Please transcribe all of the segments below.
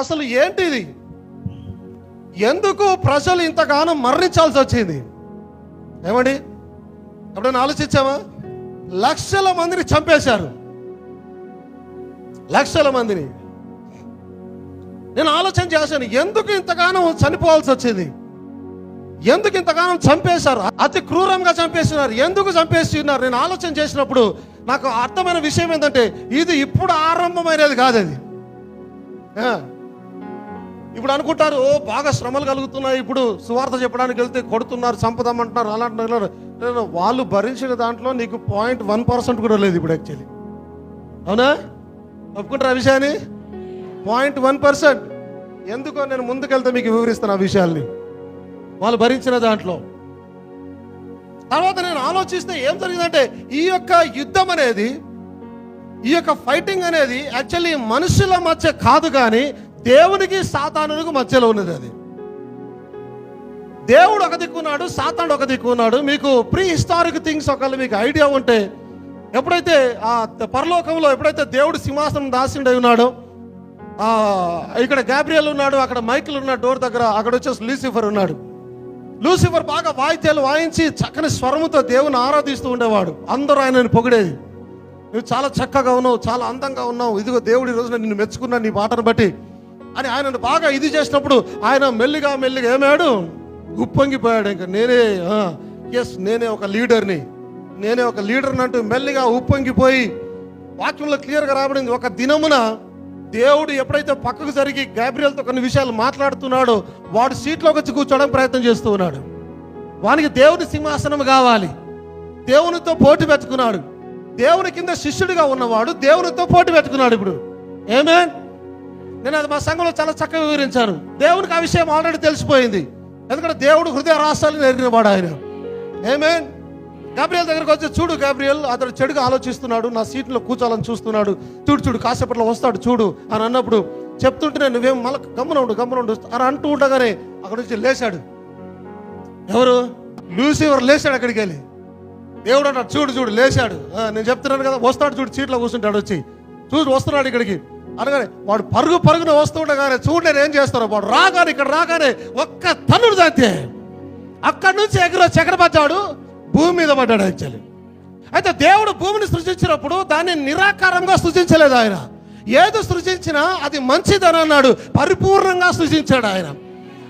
అసలు ఏంటిది? ఎందుకు ప్రజలు ఇంతగానో మరణించాల్సి వచ్చింది? ఏమండి, ఎప్పుడైనా ఆలోచించామా? లక్షల మందిని చంపేశారు, లక్షల మందిని. నేను ఆలోచన చేశాను, ఎందుకు ఇంతగానో చనిపోవాల్సి వచ్చింది? ఎందుకు ఇంతగానో చంపేశారు? అతి క్రూరంగా చంపేస్తున్నారు. ఎందుకు చంపేస్తున్నారు? నేను ఆలోచన చేసినప్పుడు నాకు అర్థమైన విషయం ఏంటంటే, ఇది ఇప్పుడు ఆరంభమైనది కాదు. అది ఇప్పుడు అనుకుంటారు, ఓ బాగా శ్రమలు కలుగుతున్నాయి, ఇప్పుడు సువార్త చెప్పడానికి వెళ్తే కొడుతున్నారు, చంపుదామంటున్నారు, అలా అంటున్నారు. వాళ్ళు భరించిన దాంట్లో నీకు 0.1% కూడా లేదు ఇప్పుడు యాక్చువల్లీ. అవునా? ఒప్పుకుంటారు ఆ విషయాన్ని? 0.1%. ఎందుకో నేను ముందుకెళ్తే మీకు వివరిస్తాను ఆ విషయాల్ని. వాళ్ళు భరించిన దాంట్లో తర్వాత నేను ఆలోచిస్తే ఏం జరిగిందంటే, ఈ యొక్క యుద్ధం అనేది, ఈ యొక్క ఫైటింగ్ అనేది యాక్చువల్లీ మనుషుల మధ్య కాదు, కానీ దేవునికి సాతానునికి మధ్యలో ఉన్నది. అది దేవుడు ఒక దిక్కున్నాడు, సాతానుడు ఒక దిక్కున్నాడు. మీకు ప్రీ హిస్టారిక్ థింగ్స్ ఒకవేళ మీకు ఐడియా ఉంటే, ఎప్పుడైతే ఆ పరలోకంలో ఎప్పుడైతే దేవుడు సింహాసనం దాసిండై ఉన్నాడో, ఇక్కడ గాబ్రియల్ ఉన్నాడు, అక్కడ మైకిల్ ఉన్నాడు డోర్ దగ్గర, అక్కడ వచ్చేసి లూసిఫర్ ఉన్నాడు. లూసిఫర్ బాగా వాయిద్యాలు వాయించి చక్కని స్వరముతో దేవుని ఆరాధిస్తూ ఉండేవాడు. అందరూ ఆయనని పొగిడేది. నువ్వు చాలా చక్కగా ఉన్నావు, చాలా అందంగా ఉన్నావు, ఇదిగో దేవుడి రోజున నిన్ను మెచ్చుకున్నాను నీ పాటను బట్టి అని ఆయనను బాగా ఇది చేసినప్పుడు ఆయన మెల్లిగా మెల్లిగా ఏమాడు, ఉప్పొంగిపోయాడు. ఇంకా నేనే ఒక లీడర్ని, నేనే ఒక లీడర్ని అంటూ మెల్లిగా ఉప్పొంగిపోయి, వాక్యంలో క్లియర్గా రాబడింది, ఒక దినమున దేవుడు ఎప్పుడైతే పక్కకు జరిగి గాబ్రియల్తో కొన్ని విషయాలు మాట్లాడుతున్నాడో, వాడు సీట్లోకి వచ్చి కూర్చోవడానికి ప్రయత్నం చేస్తూ ఉన్నాడు. వానికి దేవుని సింహాసనం కావాలి. దేవునితో పోటీ పెట్టుకున్నాడు. దేవుని కింద శిష్యుడిగా ఉన్నవాడు దేవునితో పోటీ పెట్టుకున్నాడు. ఇప్పుడు ఆమేన్. నేను అది మా సంఘంలో చాలా చక్కగా వివరించాను. దేవునికి ఆ విషయం ఆల్రెడీ తెలిసిపోయింది, ఎందుకంటే దేవుడు హృదయ రహస్యాలను ఎరిగినవాడు ఆయన. ఆమేన్. గాబ్రియల్ దగ్గరకు వచ్చి, చూడు గాబ్రియల్, అతడు చెడుగా ఆలోచిస్తున్నాడు, నా సీట్లో కూర్చోాలని చూస్తున్నాడు, చూడు కాసేపట్లో వస్తాడు చూడు అని అన్నప్పుడు చెప్తుంటే, నువ్వేం మళ్ళీ గమ్మున ఉండు అని అంటూ ఉండగానే అక్కడి నుంచి లేచాడు. ఎవరు? లూసిఫర్ లేచాడు. అక్కడికి వెళ్ళి దేవుడు అన్నాడు, చూడు లేచాడు, నేను చెప్తున్నాను కదా, వస్తాడు చూడు, సీట్లో కూర్చుంటాడు, వచ్చి చూడు వస్తున్నాడు ఇక్కడికి అనగానే వాడు పరుగున వస్తూ ఉండగానే, చూడు నేను ఏం చేస్తాను, వాడు రాగానే ఇక్కడ రాగానే ఒక్క తన్నుడు తాకితే అక్కడి నుంచి ఎగరబడ్డాడు, భూమి మీద పడ్డాడు యాక్చువల్లీ. అయితే దేవుడు భూమిని సృష్టించినప్పుడు దాన్ని నిరాకారంగా సృష్టించలేదు ఆయన. ఏది సృష్టించినా అది మంచిదని అన్నాడు, పరిపూర్ణంగా సృష్టించాడు ఆయన.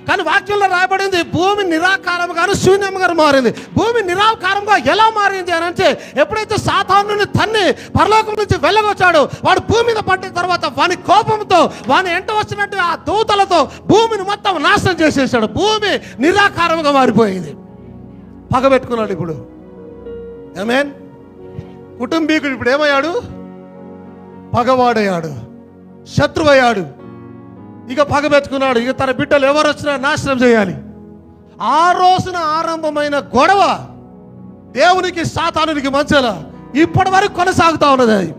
కానీ వాక్యంలో రాయబడింది, భూమి నిరాకారంగాను శూన్యంగా మారింది. భూమి నిరాకారంగా ఎలా మారింది అని అంటే, ఎప్పుడైతే సాతానుని తన్ని పరలోకం నుంచి వెళ్ళగొచ్చాడో, వాడు భూమి మీద పడిన తర్వాత వాని కోపంతో, వాని ఎంట వచ్చినట్టు ఆ దూతలతో భూమిని మొత్తం నాశనం చేసేసాడు. భూమి నిరాకారంగా మారిపోయింది. పగబెట్టుకున్నాడు ఇప్పుడు. ఆమేన్. కుటుంబీకుడు ఇప్పుడు ఏమయ్యాడు? పగవాడయ్యాడు, శత్రువయ్యాడు. ఇక పగబెట్టుకున్నాడు. ఇక తన బిడ్డలు ఎవరు వచ్చినా నాశనం చేయాలి. ఆ రోజున ఆరంభమైన గొడవ దేవునికి సాతానునికి మధ్యలో ఇప్పటి వరకు కొనసాగుతా ఉన్నది. అది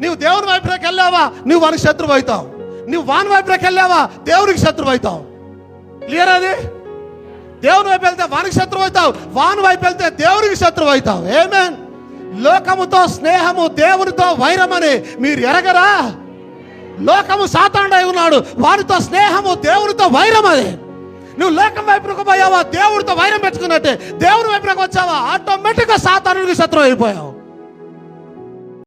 నువ్వు దేవుని వైపులోకి వెళ్ళావా, నువ్వు వానికి శత్రువు అవుతావు. నువ్వు వాని వైపులోకి వెళ్ళావా, దేవునికి శత్రువు అవుతావు. క్లియర్? అది దేవుని వైపు వెళ్తే వానికి శత్రువు అవుతావు, వాని వైపు వెళ్తే దేవునికి శత్రువు అవుతావు. ఆమేన్. లోకముతో స్నేహము, దేవునితో వైరమని మీరు ఎరగరా? లోకము సాతానుడై ఉన్నాడు, వారితో స్నేహము, దేవునితో వైరం. అది నువ్వు లోకం వైపునకు పోయావా, దేవుడితో వైరం పెట్టుకున్నట్టే. దేవుని వైపునకు వచ్చావా, ఆటోమేటిక్గా సాతానుడికి శత్రువు అయిపోయావు.